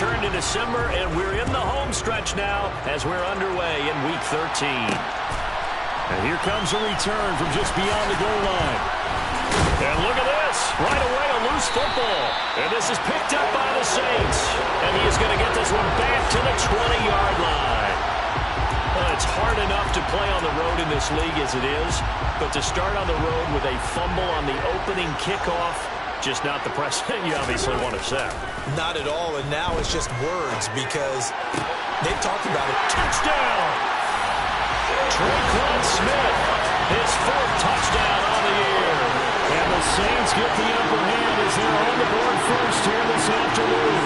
turned to December, and we're in the home stretch now as we're underway in Week 13. And here comes a return from just beyond the goal line. And look at this. Right away, a loose football. And this is picked up by the Saints. And he is going to get this one back to the 20-yard line. Well, it's hard enough to play on the road in this league as it is, but to start on the road with a fumble on the opening kickoff, just not the precedent you obviously want to set. Not at all, and now it's just words because they've talked about it. Touchdown! Tre'Quan Smith, his 4th touchdown on the year. And the Saints get the upper hand as they're on the board first here this afternoon.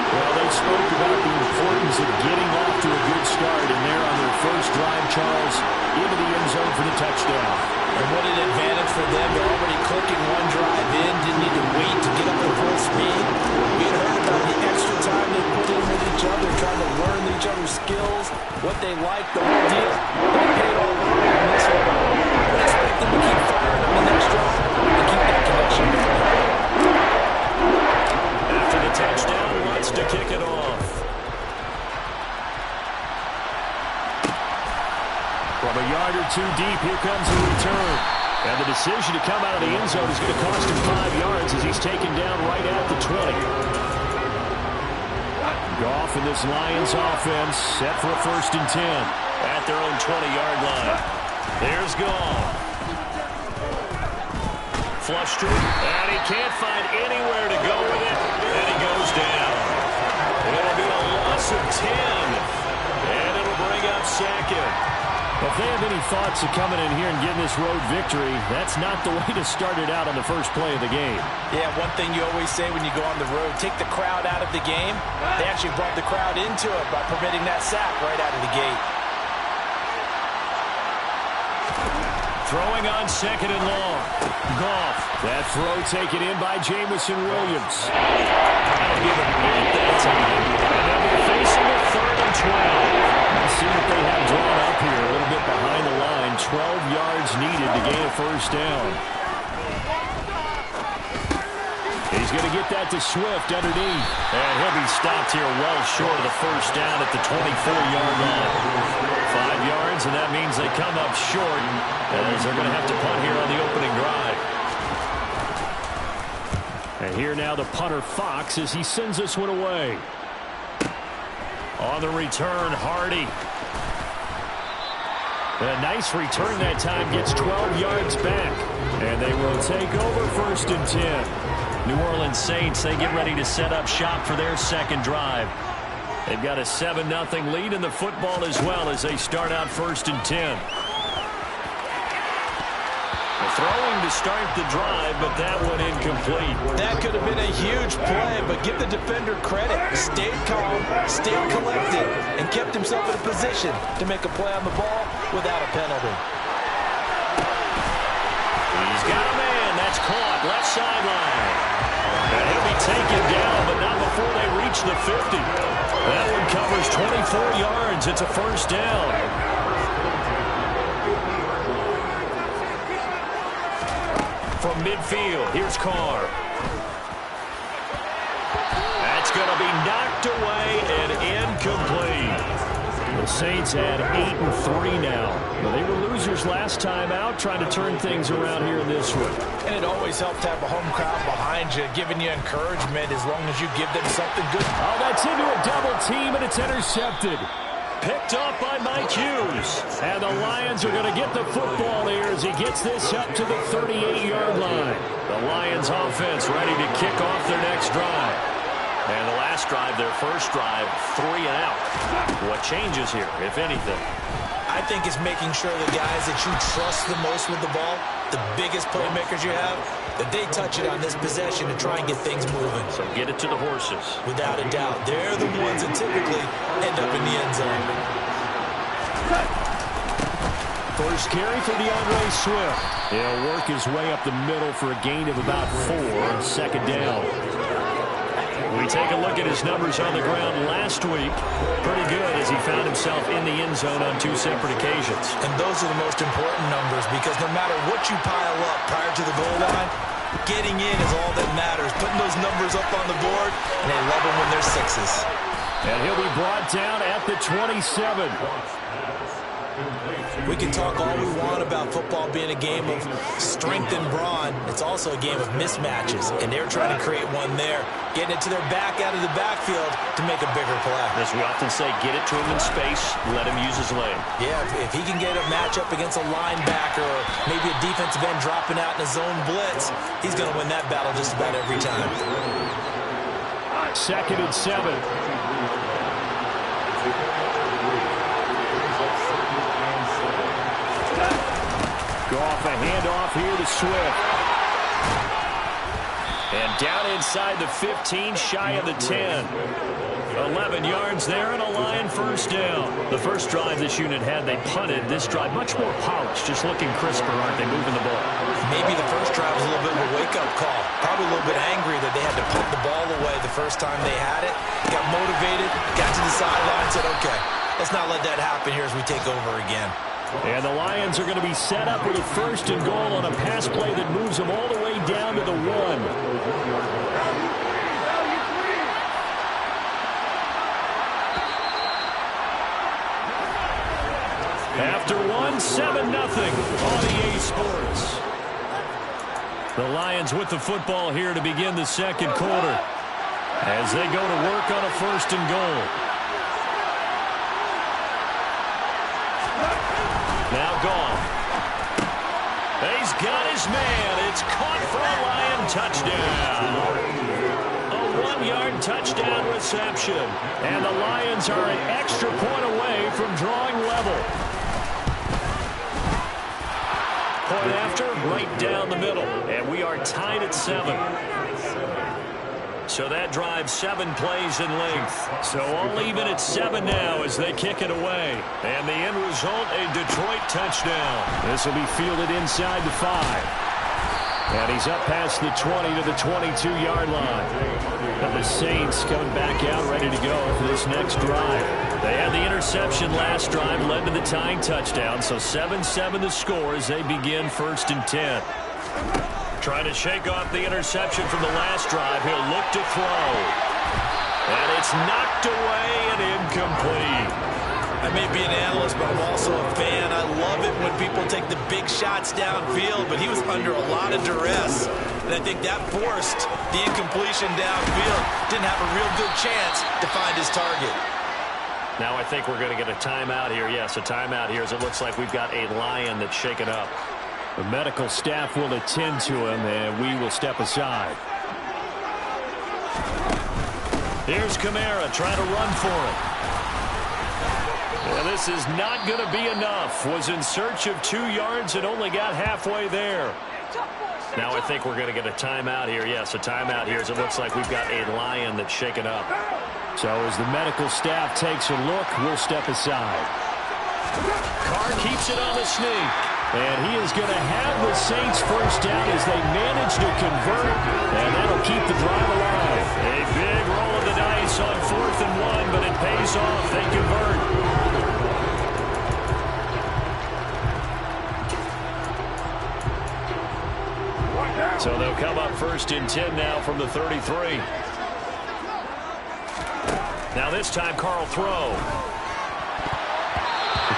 Well, they spoke about the importance of getting off to a good start, and they're on their first drive, Charles, into the end zone for the touchdown. And what an advantage for them. They're already clicking one drive in, didn't need to wait to get up to full speed. We had heard about the extra time they put in with each other, trying to learn each other's skills, what they like, the whole deal. They paid all the way on this one. I expect them to keep firing on the next drive and keep that connection going. After the touchdown, wants to kick it off. From a yard or two deep, here comes the return. And the decision to come out of the end zone is going to cost him 5 yards as he's taken down right at the 20. Goff in this Lions offense set for a 1st and 10. At their own 20-yard line. There's Goff. Flush to him, and he can't find anywhere to go with it, and he goes down. It'll be a loss of 10, and it'll bring up 2nd. If they have any thoughts of coming in here and getting this road victory, that's not the way to start it out on the first play of the game. Yeah, one thing you always say when you go on the road, take the crowd out of the game. They actually brought the crowd into it by permitting that sack right out of the gate. Throwing on 2nd and long. Goff. That throw taken in by Jamison Williams. That'll give him 8 that time. And they'll be facing a 3rd and 12. Let's see what they have drawn up here. A little bit behind the line. 12 yards needed to gain a 1st down. He's going to get that to Swift underneath. And he'll be stopped here well short of the 1st down at the 24-yard line. 5 yards, and that means they come up short as they're going to have to punt here on the opening drive. And here now the punter Fox as he sends this one away. On the return, Hardy. A nice return that time, gets 12 yards back. And they will take over 1st and 10. New Orleans Saints, they get ready to set up shop for their 2nd drive. They've got a 7-0 lead in the football as well as they start out 1st and 10. Throwing to start the drive, but that one incomplete. That could have been a huge play, but give the defender credit. Stayed calm, stayed collected, and kept himself in a position to make a play on the ball without a penalty. He's got a man. That's caught. Left sideline. And he'll be taken down, but not before they reach the 50. That one covers 24 yards. It's a 1st down. From midfield, here's Carr. That's going to be knocked away and incomplete. The Saints at 8-3 now. Well, they were losers last time out, trying to turn things around here in this one. And it always helps to have a home crowd behind you, giving you encouragement as long as you give them something good. Oh, that's into a double team, and it's intercepted. Picked off by Mike Hughes. And the Lions are going to get the football here as he gets this up to the 38-yard line. The Lions offense ready to kick off their next drive. And the last drive, their first drive, 3 and out. What changes here, if anything? I think it's making sure the guys that you trust the most with the ball, the biggest playmakers you have, that they touch it on this possession to try and get things moving. So get it to the horses. Without a doubt. They're the ones that typically end up in the end zone. First carry for DeAndre Swift. He'll work his way up the middle for a gain of about 4 on 2nd down. We take a look at his numbers on the ground last week. Pretty good as he found himself in the end zone on 2 separate occasions. And those are the most important numbers because no matter what you pile up prior to the goal line, Getting in is all that matters. Putting those numbers up on the board, and they love them when they're sixes. And he'll be brought down at the 27. We can talk all we want about football being a game of strength and brawn. It's also a game of mismatches, and they're trying to create one there, getting it to their back out of the backfield to make a bigger play. As we often say, get it to him in space, let him use his leg. Yeah, if he can get a matchup against a linebacker or maybe a defensive end dropping out in a zone blitz, he's going to win that battle just about every time. 2nd and 7. Go off a handoff here to Swift. And down inside the 15, shy of the 10. 11 yards there and a Lion first down. The first drive this unit had, they punted. This drive much more polished, just looking crisper, aren't they, moving the ball? Maybe the first drive was a little bit of a wake-up call. Probably a little bit angry that they had to punt the ball away the first time they had it. Got motivated, got to the sideline, said, okay, let's not let that happen here as we take over again. And the Lions are going to be set up with a 1st and goal on a pass play that moves them all the way down to the 1. After 1, 7-0 on EA Sports. The Lions with the football here to begin the second quarter as they go to work on a 1st and goal. Now gone. He's got his man. It's caught for a Lion touchdown. A 1-yard touchdown reception. And the Lions are an extra point away from drawing level. Point after, right down the middle. And we are tied at 7. So that drives 7 plays in length. So all even at 7 now as they kick it away. And the end result, a Detroit touchdown. This will be fielded inside the 5. And he's up past the 20 to the 22-yard line. And the Saints coming back out ready to go for this next drive. They had the interception last drive, led to the tying touchdown. So 7-7 the score as they begin 1st and 10. Trying to shake off the interception from the last drive. He'll look to throw. And it's knocked away and incomplete. I may be an analyst, but I'm also a fan. I love it when people take the big shots downfield, but he was under a lot of duress. And I think that forced the incompletion downfield. Didn't have a real good chance to find his target. Now I think we're going to get a timeout here. Yes, a timeout here as it looks like we've got a Lion that's shaken up. The medical staff will attend to him, and we will step aside. Here's Kamara trying to run for it. And this is not going to be enough. Was in search of 2 yards and only got halfway there. Now I think we're going to get a timeout here. Yes, a timeout here as it looks like we've got a Lion that's shaken up. So as the medical staff takes a look, we'll step aside. Carr keeps it on the sneak. And he is going to have the Saints first down as they manage to convert. And that'll keep the drive alive. A big roll of the dice on 4th and 1, but it pays off. They convert. So they'll come up 1st and 10 now from the 33. Now this time Carr throw.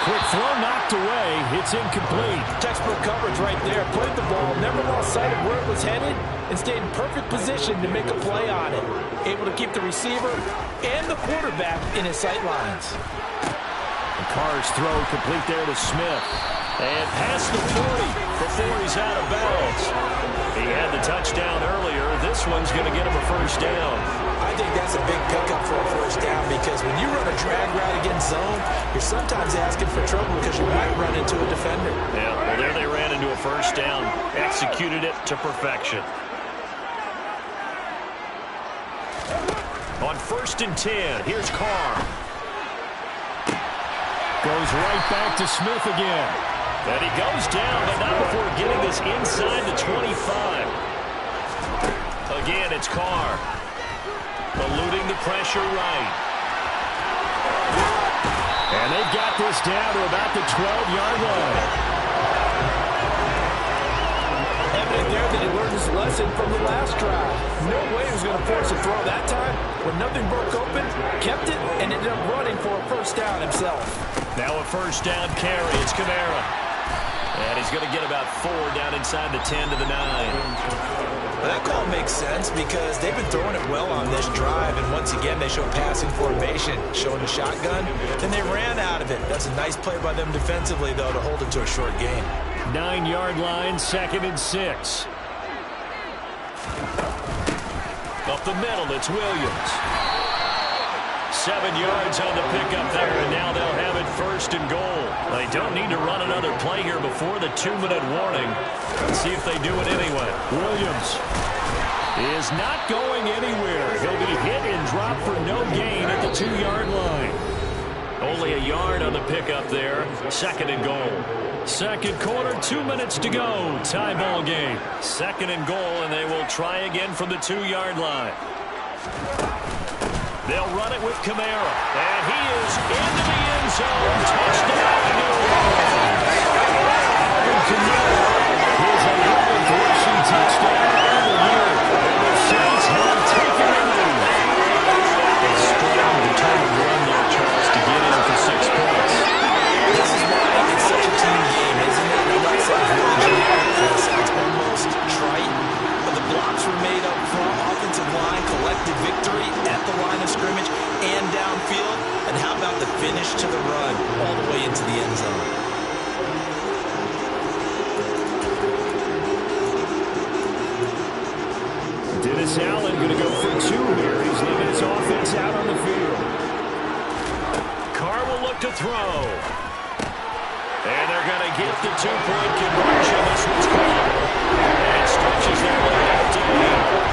Quick throw knocked away. It's incomplete. Textbook coverage right there. Played the ball, never lost sight of where it was headed, and stayed in perfect position to make a play on it. Able to keep the receiver and the quarterback in his sight lines. Carr's throw complete there to Smith. And past the 40 before he's out of bounds. He had the touchdown earlier. This one's going to get him a first down. I think that's a big pickup for a first down because when you run a drag route against zone, you're sometimes asking for trouble because you might run into a defender. Yeah, well, there they ran into a first down. Executed it to perfection. On 1st and 10, here's Carr. Goes right back to Smith again. And he goes down, but not before getting this inside the 25. Again, it's Carr. Eluding the pressure right. And they've got this down to about the 12-yard line. Evident there that he learned his lesson opposite from the last drive. No way he was going to force a throw that time. When nothing broke open, kept it, and ended up running for a first down himself. Now a first down carry. It's Kamara. And he's going to get about 4 down inside the 10 to the 9. Well, that call makes sense because they've been throwing it well on this drive, and once again they show passing formation, showing the shotgun, and they ran out of it. That's a nice play by them defensively, though, to hold it to a short gain. 9-yard line, 2nd and 6. Up the middle, it's Williams. 7 yards on the pickup there, and now they'll have it 1st and goal. They don't need to run another play here before the 2-minute warning. Let's see if they do it anyway. Williams is not going anywhere. He'll be hit and dropped for no gain at the 2-yard line. Only a yard on the pickup there. 2nd and goal. Second quarter, 2 minutes to go. Tie ball game. 2nd and goal, and they will try again from the 2-yard line. They'll run it with Kamara. And he is into the end zone. Touchdown, New Orleans. Kamara, his 11th rushing touchdown of the year. And the Saints have taken the lead. A strong, determined run there, Charles, to get in for 6 points. This is why it's such a team game, isn't it? I know it sounds really dramatic. It sounds almost trite. But the blocks were made up front. Offensive line collected victory at the line of scrimmage and downfield. And how about the finish to the run all the way into the end zone? Dennis Allen going to go for 2 here. He's leaving his offense out on the field. Carr will look to throw. And they're going to get the 2-point conversion. This one's caught. And it stretches their lead out to 8.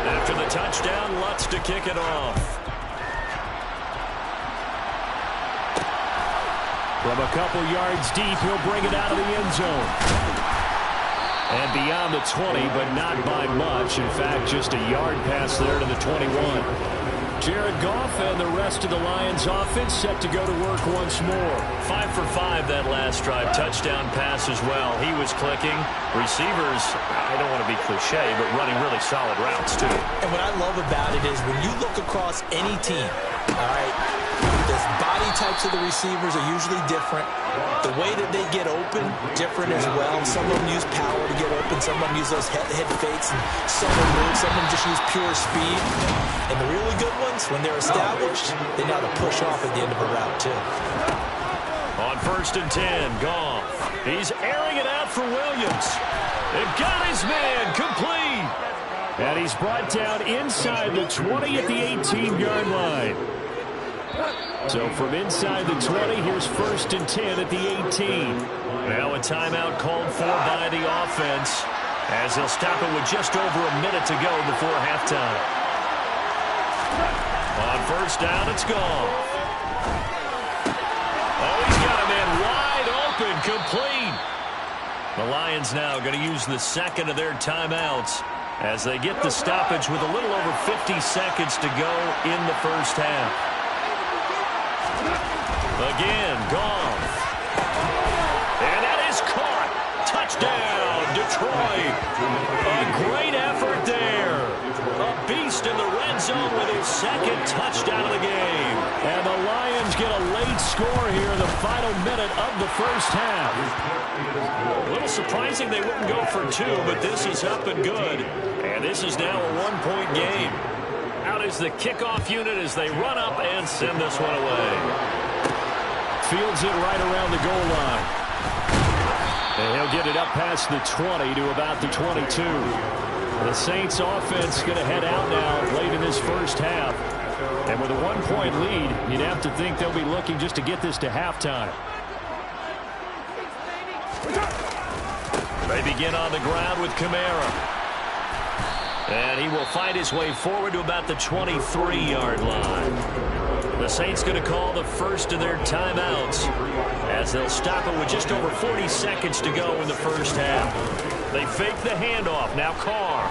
After the touchdown, Lutz to kick it off. From a couple yards deep, he'll bring it out of the end zone. And beyond the 20, but not by much. In fact, just a yard pass there to the 21. Jared Goff and the rest of the Lions offense set to go to work once more. 5 for 5 that last drive. Touchdown pass as well. He was clicking. Receivers, I don't want to be cliche, but running really solid routes too. And what I love about it is when you look across any team, all right, the body types of the receivers are usually different. The way that they get open, different as well. Some of them use power to get open. Some of them use those head fakes. And some of them move. Some of them just use pure speed. And the really good ones, when they're established, they know how to push off at the end of a route, too. On 1st and 10, Goff. He's airing it out for Williams. They've got his man complete. And he's brought down inside the 20 at the 18-yard line. So from inside the 20, here's 1st and 10 at the 18. Now a timeout called for by the offense as they'll stop it with just over a minute to go before halftime. On 1st down, it's gone. Oh, he's got a man wide open, complete. The Lions now going to use the 2nd of their timeouts as they get the stoppage with a little over 50 seconds to go in the 1st half. Again, Goff. And that is caught. Touchdown, Detroit. A great effort there. A beast in the red zone with his 2nd touchdown of the game. And the Lions get a late score here in the final minute of the 1st half. A little surprising they wouldn't go for 2, but this is up and good. And this is now a 1-point game. Out is the kickoff unit as they run up and send this one away. Fields it right around the goal line. And he'll get it up past the 20 to about the 22. The Saints offense going to head out now late in this 1st half. And with a 1-point lead, you'd have to think they'll be looking just to get this to halftime. They begin on the ground with Kamara. And he will fight his way forward to about the 23-yard line. The Saints going to call the 1st of their timeouts as they'll stop it with just over 40 seconds to go in the 1st half. They fake the handoff. Now Carr.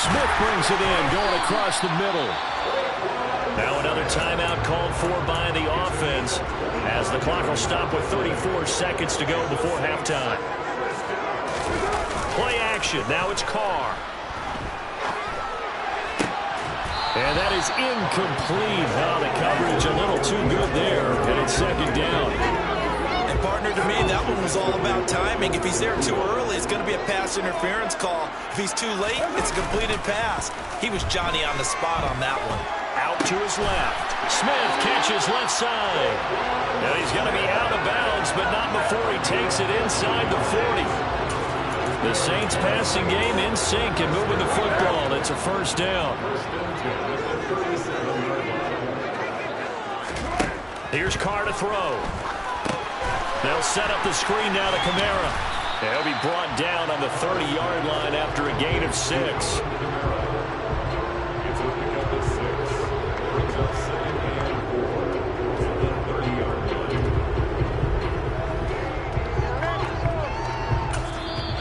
Smith brings it in, going across the middle. Now another timeout called for by the offense as the clock will stop with 34 seconds to go before halftime. Play action. Now it's Carr. And that is incomplete. Oh, the coverage a little too good there, and it's second down. And partner, to me, that one was all about timing. If he's there too early, it's going to be a pass interference call. If he's too late, it's a completed pass. He was Johnny on the spot on that one. Out to his left. Smith catches left side. Now he's going to be out of bounds, but not before he takes it inside the 40. The Saints passing game in sync and moving the football. It's a first down. Here's Carr to throw. They'll set up the screen now to Kamara. He'll be brought down on the 30-yard line after a gain of 6.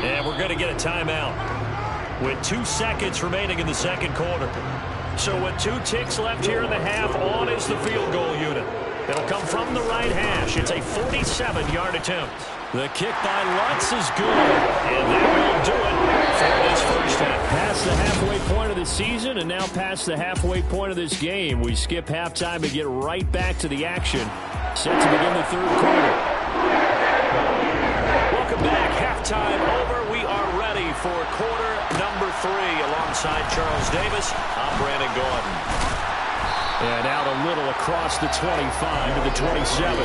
And we're going to get a timeout with 2 seconds remaining in the second quarter. So with 2 ticks left here in the half, on is the field goal unit. It'll come from the right hash. It's a 47-yard attempt. The kick by Lutz is good. And that will do it for this first half. Past the halfway point of the season and now past the halfway point of this game. We skip halftime and get right back to the action. Set to begin the third quarter. Welcome back. Halftime over. We are ready for quarter number 3. Alongside Charles Davis, I'm Brandon Gordon. And out a little across the 25 to the 27.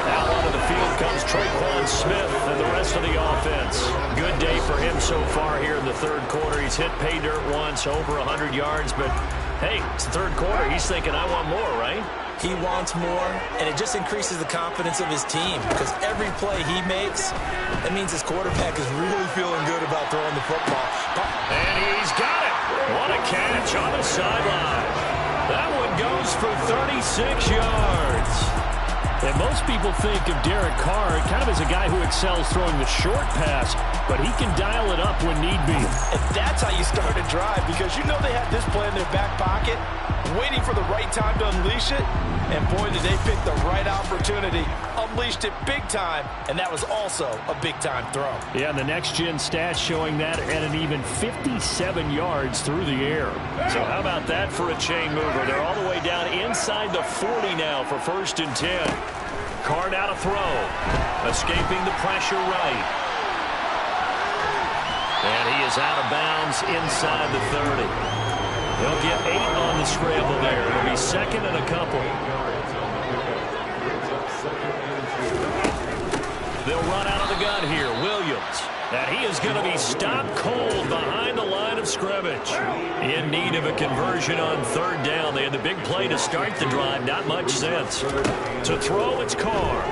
Out onto the field comes Traquan Smith and the rest of the offense. Good day for him so far here in the third quarter. He's hit pay dirt once, over 100 yards. But, hey, it's the third quarter. He's thinking, I want more, right? He wants more, and it just increases the confidence of his team because every play he makes, that means his quarterback is really feeling good about throwing the football. And he's got it. What a catch on the sideline. That one goes for 36 yards. And most people think of Derek Carr kind of as a guy who excels throwing the short pass, but he can dial it up when need be. And that's how you start a drive because you know they had this play in their back pocket, waiting for the right time to unleash it. And boy, did they pick the right opportunity. Unleashed it big time, and that was also a big-time throw. Yeah, and the next-gen stats showing that at an even 57 yards through the air. So how about that for a chain mover? They're all the way down inside the 40 now for 1st and 10. Carr now to throw. Escaping the pressure right. And he is out of bounds inside the 30. He'll get 8 on the scramble there. It'll be second and a couple. They'll run out of the gun here. Williams. And he is going to be stopped cold behind the line of scrimmage. In need of a conversion on 3rd down. They had the big play to start the drive. Not much sense. To throw, it's Carr.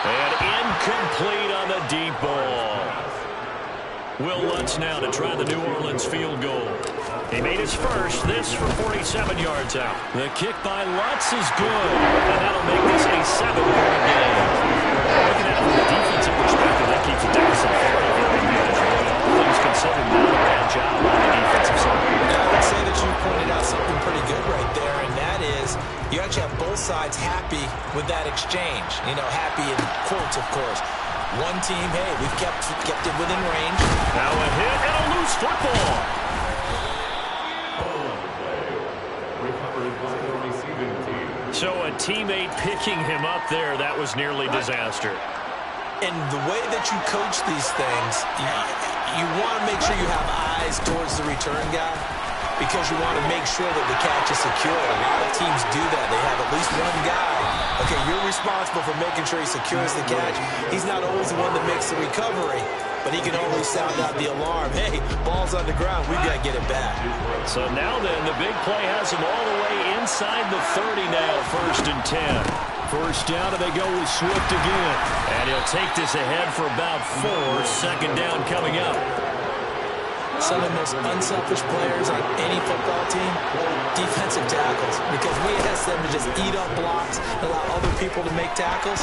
And incomplete on the deep ball. Will Lutz now to try the New Orleans field goal. He made his first, this for 47 yards out. The kick by Lutz is good, and that'll make this a 7-point game. Looking at it from a defensive perspective, that keeps the deficit fairly very manageable. All things considered, not a bad job on the defensive side. I would say that you pointed out something pretty good right there, and that is you actually have both sides happy with that exchange. You know, happy in quotes, of course. One team, hey, we've kept it within range. Now a hit and a loose football. So a teammate picking him up there, that was nearly disaster. And the way that you coach these things, you want to make sure you have eyes towards the return guy because you want to make sure that the catch is secure. A lot of teams do that. They have at least one guy. Okay, you're responsible for making sure he secures the catch. He's not always the one that makes the recovery, but he can always sound out the alarm. Hey, ball's on the ground. We've got to get it back. So now then, the big play has him all the way inside the 30 now, 1st and 10. First down, and they go with Swift again. And he'll take this ahead for about 4. 2nd down coming up. Some of the most unselfish players on any football team, defensive tackles, because we ask them to just eat up blocks, allow other people to make tackles.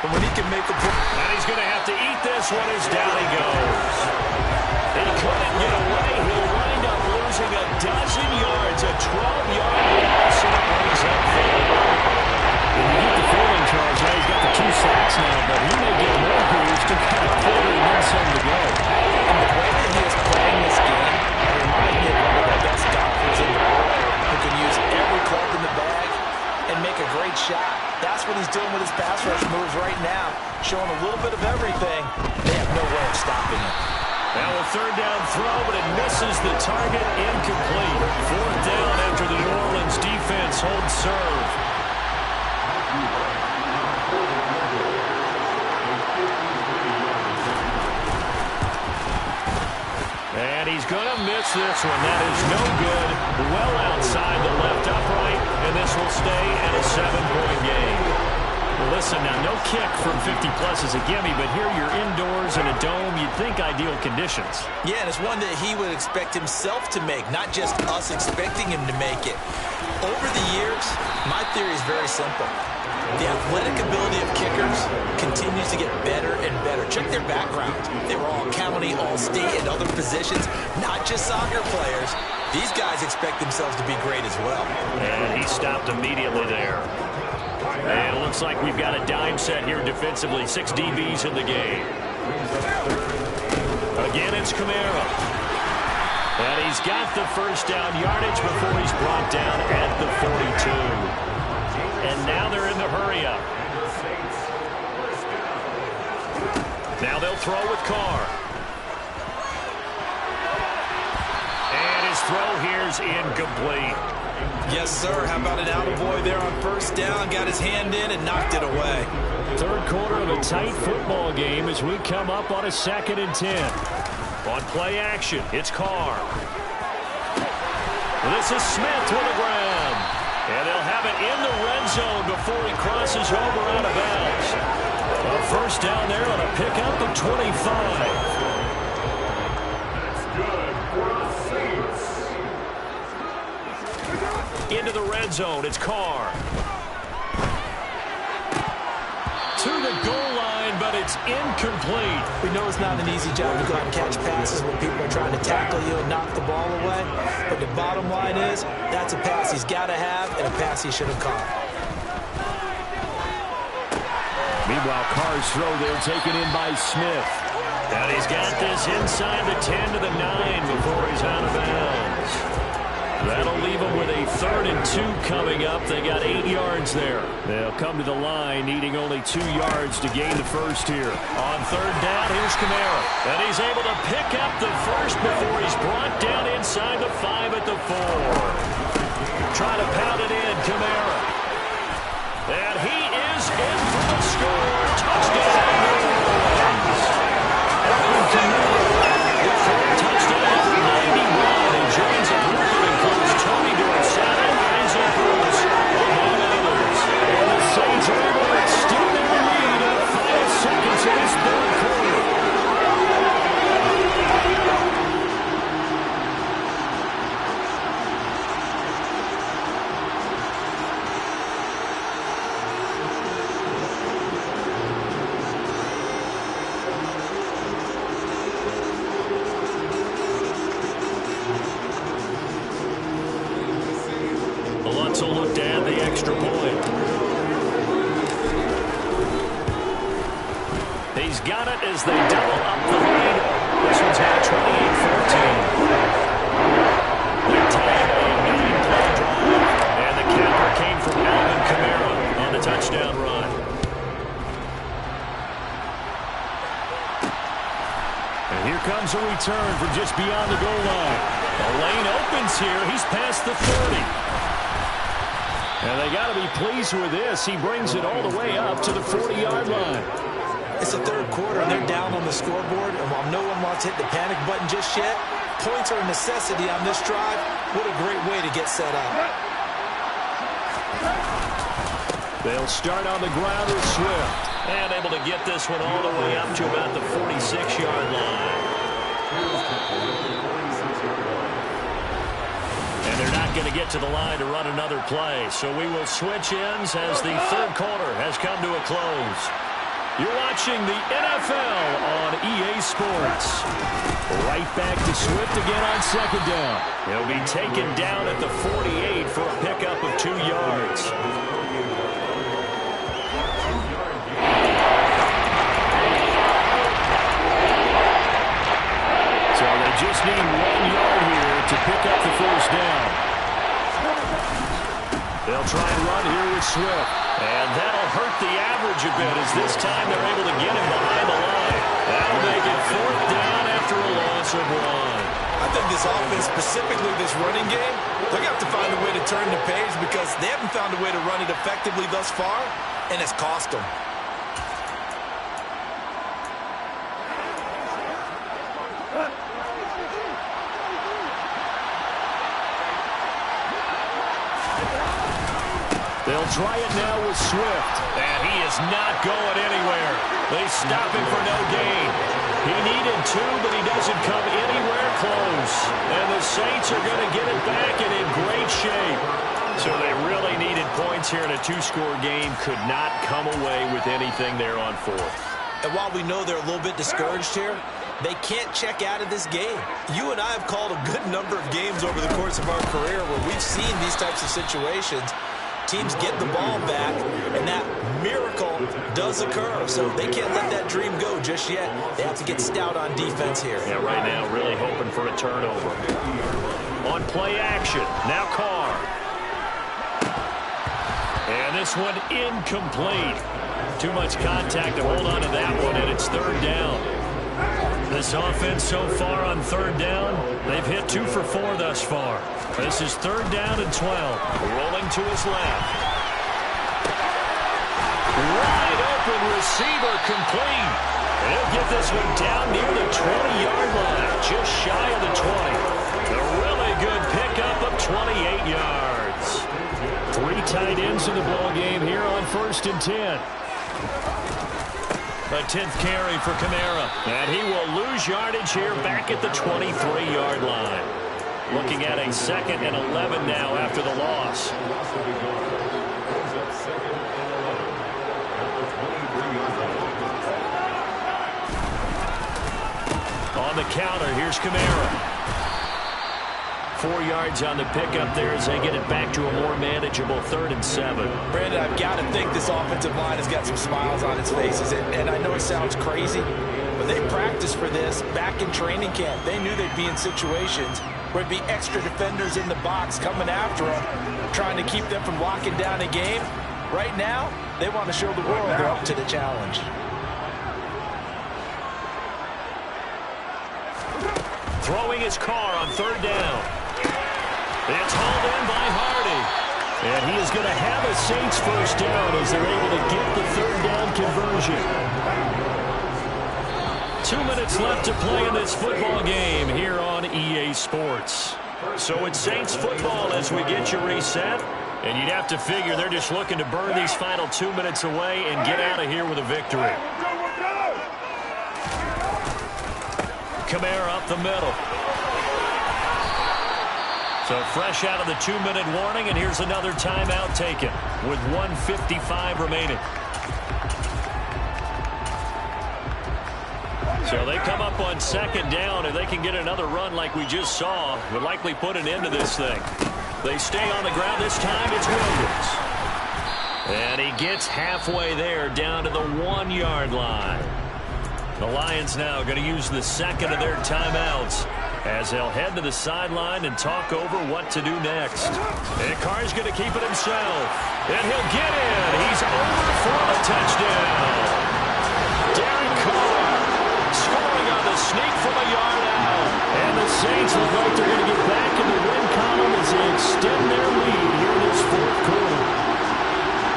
But when he can make a play, and he's going to have to eat this one as down he goes. He couldn't get away. He'll wind up losing a dozen yards, a 12-yard loss, and it brings up third. And you get the feeling, Charles, now he's got the 2 sacks now, but he may get more here. He's still got a quarter and then some to go. And the way that he is playing this game, it reminds me of one of the best doctors in the world who can use every club in the bag and make a great shot. That's what he's doing with his pass rush moves right now, showing a little bit of everything. They have no way of stopping him. Now a third down throw, but it misses the target, incomplete. Fourth down after the New Orleans defense holds serve. And he's going to miss this one. That is no good. Well outside the left upright, and this will stay at a 7-point game. Well, listen, now no kick from 50-plus is a gimme, but here you're indoors in a dome. You'd think ideal conditions. Yeah, and it's one that he would expect himself to make, not just us expecting him to make it. Over the years, my theory is very simple. The athletic ability of kickers continues to get better and better. Check their background. They were all county, all state, and other positions, not just soccer players. These guys expect themselves to be great as well. And he stopped immediately there. And it looks like we've got a dime set here defensively. 6 DBs in the game. Again, it's Kamara. And he's got the first down yardage before he's brought down at the 42. And now they're in the hurry-up. Now they'll throw with Carr. And his throw here's incomplete. Yes, sir. How about an attaboy there on first down? Got his hand in and knocked it away. Third quarter of a tight football game as we come up on a 2nd and 10. On play action, it's Carr. This is Smith with a grab. And they'll have it in the red zone before he crosses over out of bounds. A first down there on a pickup of 25. Into the red zone, it's Carr. To the goal line, but it's incomplete. We know it's not an easy job to go out and catch passes when people are trying to tackle you and knock the ball away. But the bottom line is, that's a pass he's got to have and a pass he should have caught. Meanwhile, Carr's throw there taken in by Smith. And he's got this inside the 10 to the 9 before he's out of bounds. That'll leave them with a 3rd and 2 coming up. They got 8 yards there. They'll come to the line needing only 2 yards to gain the first here. On 3rd down, here's Kamara. And he's able to pick up the first before he's brought down inside the 5 at the 4. Trying to pound it in, Kamara. And he is in for the score. Touchdown, New Orleans. Alvin Kamara with 4 touchdowns, 91. He joins a group that includes Tony Dorsett, Isaac Bruce, among others. And the Saints are able to extend their lead in the final seconds of this third quarter. Looked at the extra point. He's got it as they double up the lead. This one's had 28-14. They tie a 9-play drive. And the capper came from Alvin Kamara on the touchdown run. And here comes a return from just beyond the goal line. The lane opens here. He's past the 30. And they got to be pleased with this. He brings it all the way up to the 40-yard line. It's the third quarter, and they're down on the scoreboard. And while no one wants to hit the panic button just yet, points are a necessity on this drive. What a great way to get set up. They'll start on the ground with Swift. And able to get this one all the way up to about the 46-yard line. And they're not going to get to the line to run another play. So we will switch ends as the third quarter has come to a close. You're watching the NFL on EA Sports. Right back to Swift again on second down. He'll be taken down at the 48 for a pickup of 2 yards. So they just need 1 yard here to pick up the first down. They'll try and run here with Swift. And that'll hurt the average a bit as this time they're able to get him behind the line. That'll make it 4th down after a loss of 1. I think this offense, specifically this running game, they're going to have to find a way to turn the page because they haven't found a way to run it effectively thus far, and it's cost them. They'll try it now with Swift. And he is not going anywhere. They stop him for no gain. He needed 2, but he doesn't come anywhere close. And the Saints are going to get it back and in great shape. So they really needed points here in a 2-score game. Could not come away with anything there on 4th. And while we know they're a little bit discouraged here, they can't check out of this game. You and I have called a good number of games over the course of our career where we've seen these types of situations. Teams get the ball back, and that miracle does occur. So they can't let that dream go just yet. They have to get stout on defense here. Yeah, right now really hoping for a turnover. On play action, now Carr. And this one incomplete. Too much contact to hold on to that one, and it's 3rd down. This offense so far on 3rd down, they've hit 2 for 4 thus far. This is 3rd down and 12. Rolling to his left. Wide open receiver complete. He'll get this one down near the 20-yard line, just shy of the 20. A really good pickup of 28 yards. 3 tight ends in the ball game here on 1st and 10. A 10th carry for Kamara. And he will lose yardage here back at the 23-yard line. Looking at a 2nd and 11 now after the loss. On the counter, here's Kamara. 4 yards on the pickup there as they get it back to a more manageable 3rd and 7. Brandon, I've got to think this offensive line has got some smiles on its faces. And I know it sounds crazy, but they practiced for this back in training camp. They knew they'd be in situations where it'd be extra defenders in the box coming after them, trying to keep them from locking down a game. Right now, they want to show the world they're up to the challenge. Throwing his car on 3rd down. It's hauled in by Hardy. And he is going to have a Saints first down as they're able to get the 3rd down conversion. 2 minutes left to play in this football game here on EA Sports. So it's Saints football as we get you reset. And you'd have to figure they're just looking to burn these final 2 minutes away and get out of here with a victory. Kamara up the middle. So fresh out of the 2-minute warning, and here's another timeout taken with 1:55 remaining. So they come up on 2nd down, and they can get another run like we just saw. Would likely put an end to this thing. They stay on the ground. This time it's Williams. And he gets halfway there down to the 1-yard line. The Lions now going to use the 2nd of their timeouts as they'll head to the sideline and talk over what to do next. And Carr's going to keep it himself. And he'll get in. He's over for a touchdown. Derek Carr scoring on the sneak from a yard out. And the Saints look like they're going to get back in the win column as they extend their lead here in this 4th quarter.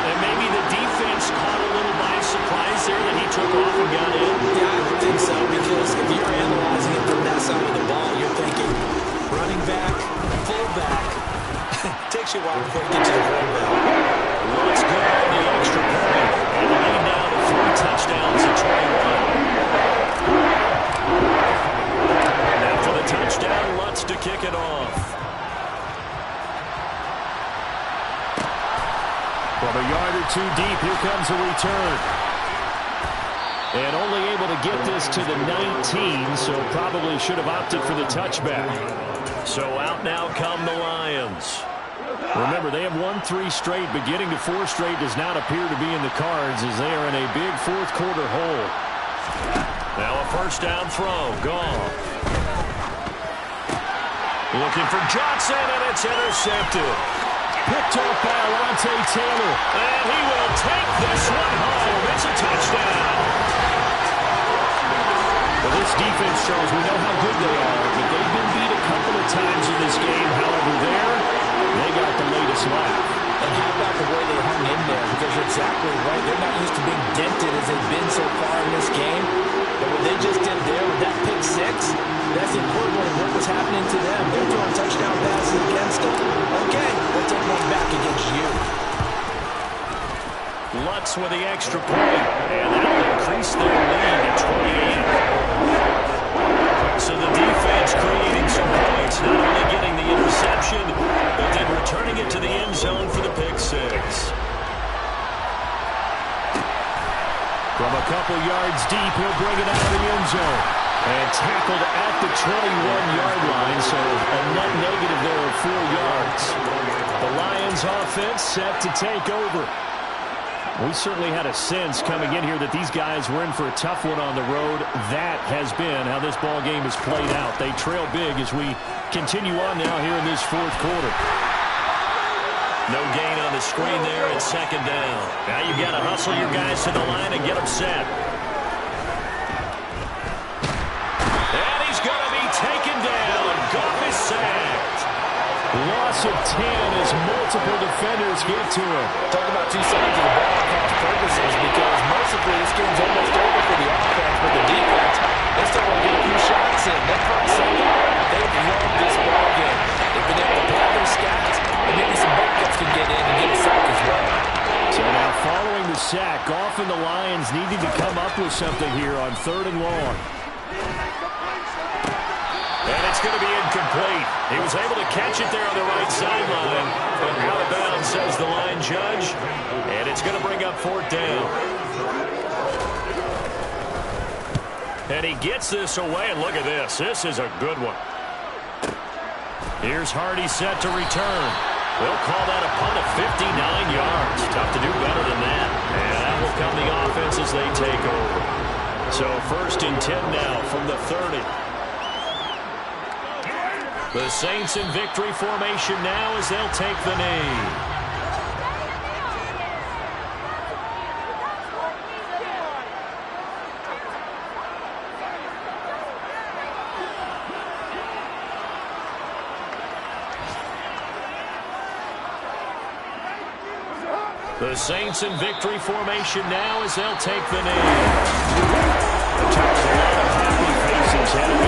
And maybe the defense caught a little by surprise there that he took off and got in. Yeah, I would think so, because if you're analyzing it from that side of the ball, you're thinking running back, fullback. Takes you a while before you get to the quarterback. Let's go on the extra point. And the lead now to 3 touchdowns to 21. Now for the touchdown, Lutz to kick it off. From a yard or 2 deep, here comes a return. And only able to get this to the 19, so probably should have opted for the touchback. So out now come the Lions. Remember, they have won 3 straight, but getting to 4 straight does not appear to be in the cards as they are in a big fourth quarter hole. Now a first down throw. Gone. Looking for Johnson, and it's intercepted. Picked off by Alontae Taylor. And he will take this one home. It's a touchdown. Well, this defense, Charles, we know how good they are, but they've been beat a couple of times in this game. However, they got the latest laugh. And how about the way they hung in there? Because you're exactly right. They're not used to being dented as they've been so far in this game. But what they just did there with that pick 6, that's the important one. What was happening to them? They're throwing touchdown passes against them. Okay, we'll take one back against you. Lutz with the extra point. And that will increase their lead at 28. So the defense creating some points, not only getting the interception, but then returning it to the end zone for the pick 6. From a couple yards deep, he'll bring it out of the end zone. And tackled at the 21-yard line, so a net negative there of 4 yards. The Lions offense set to take over. We certainly had a sense coming in here that these guys were in for a tough one on the road. That has been how this ball game has played out. They trail big as we continue on now here in this fourth quarter. No gain on the screen there. It's second down. Now you've got to hustle your guys to the line and get them set. And he's going to be taken down. Goff is sacked. Loss of 10 as multiple defenders get to him. Talk about 2 sides of the ball cross purposes, because mercifully this game's almost over for the offense, but the defense, they still want to get a few shots in. That front seven, they've loved this ball game. They've been able to pad their stats, and maybe some backups can get in and get a sack as well. So now following the sack, Goff and the Lions needing to come up with something here on 3rd and long. And it's going to be incomplete. He was able to catch it there on the right sideline, but out of bounds, says the line judge. And it's going to bring up 4th down. And he gets this away, and look at this. This is a good one. Here's Hardy set to return. They'll call that a punt of 59 yards. Tough to do better than that. And that will come the offense as they take over. So 1st and 10 now from the 30. The Saints in victory formation now as they'll take the knee. The Saints in victory formation now as they'll take the knee. A lot of happy faces headed